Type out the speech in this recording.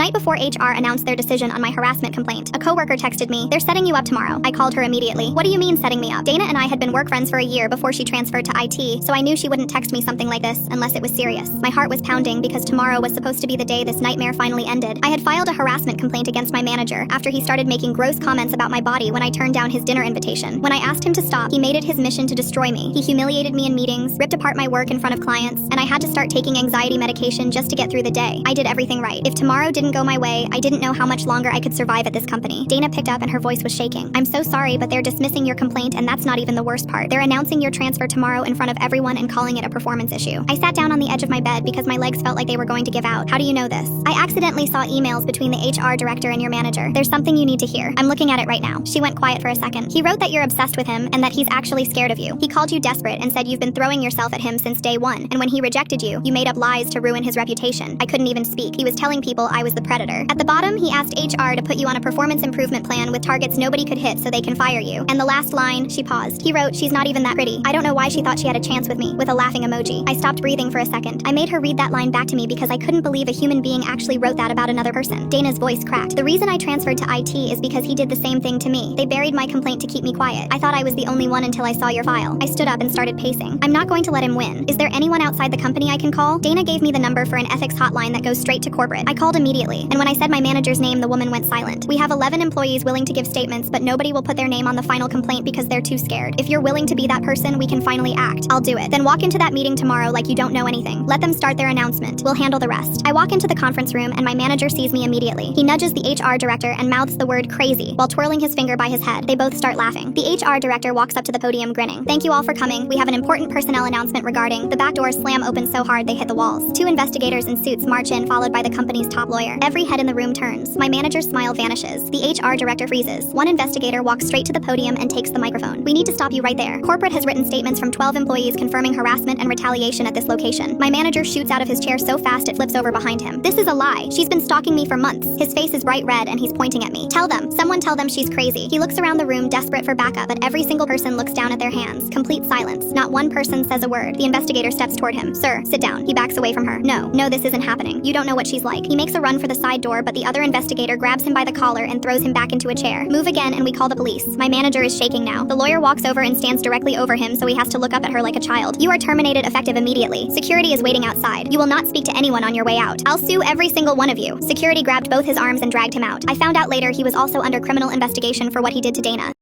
night before HR announced their decision on my harassment complaint, a coworker texted me, "They're setting you up tomorrow." I called her immediately. "What do you mean setting me up?" Dana and I had been work friends for a year before she transferred to IT, so I knew she wouldn't text me something like this unless it was serious. My heart was pounding because tomorrow was supposed to be the day this nightmare finally ended. I had filed a harassment complaint against my manager after he started making gross comments about my body when I turned down his dinner invitation. When I asked him to stop, he made it his mission to destroy me. He humiliated me in meetings, ripped apart my work in front of clients, and I had to start taking anxiety medication just to get through the day. I did everything right. If tomorrow didn't go my way, I didn't know how much longer I could survive at this company. Dana picked up and her voice was shaking. "I'm so sorry, but they're dismissing your complaint, and that's not even the worst part. They're announcing your transfer tomorrow in front of everyone and calling it a performance issue." I sat down on the edge of my bed because my legs felt like they were going to give out. "How do you know this?" "I accidentally saw emails between the HR director and your manager. There's something you need to hear. I'm looking at it right now." She went quiet for a second. "He wrote that you're obsessed with him and that he's actually scared of you. He called you desperate and said you've been throwing yourself at him since day one, and when he rejected you, you made up lies to ruin his reputation." I couldn't even speak. He was telling people I was the predator. At the bottom, he asked HR to put you on a performance improvement plan with targets nobody could hit so they can fire you. And the last line, she paused. He wrote, "She's not even that pretty." I don't know why she thought she had a chance with me, with a laughing emoji. I stopped breathing for a second. I made her read that line back to me because I couldn't believe a human being actually wrote that about another person. Dana's voice cracked. "The reason I transferred to IT is because he did the same thing to me. They buried my complaint to keep me quiet. I thought I was the only one until I saw your file." I stood up and started pacing. "I'm not going to let him win. Is there anyone outside the company I can call?" Dana gave me the number for an ethics hotline that goes straight to corporate. I called immediately, and when I said my manager's name, the woman went silent. "We have 11 employees willing to give statements, but nobody will put their name on the final complaint because they're too scared. If you're willing to be that person, we can finally act." "I'll do it." "Then walk into that meeting tomorrow like you don't know anything. Let them start their announcement. We'll handle the rest." I walk into the conference room, and my manager sees me immediately. He nudges the HR director and mouths the word crazy while twirling his finger by his head. They both start laughing. The HR director walks up to the podium grinning. "Thank you all for coming. We have an important personnel announcement regarding..." The back doors slam open so hard they hit the walls. 2 investigators in suits march in, followed by the company's top lawyer. Every head in the room turns. My manager's smile vanishes. The HR director freezes. One investigator walks straight to the podium and takes the microphone. "We need to stop you right there. Corporate has written statements from 12 employees confirming harassment and retaliation at this location." My manager shoots out of his chair so fast it flips over behind him. "This is a lie. She's been stalking me for months." His face is bright red and he's pointing at me. Someone tell them she's crazy." He looks around the room desperate for backup, but every single person looks down at their hands. Complete silence. Not one person says a word. The investigator steps toward him. "Sir, sit down." He backs away from her. No, this isn't happening. You don't know what she's like." He makes a run for the side door, but the other investigator grabs him by the collar and throws him back into a chair. "Move again and we call the police." My manager is shaking now. The lawyer walks over and stands directly over him, so he has to look up at her like a child. "You are terminated effective immediately. Security is waiting outside. You will not speak to anyone on your way out. I'll sue every single one of you." Security grabbed both his arms and dragged him out. I found out later he was also under criminal investigation for what he did to Dana.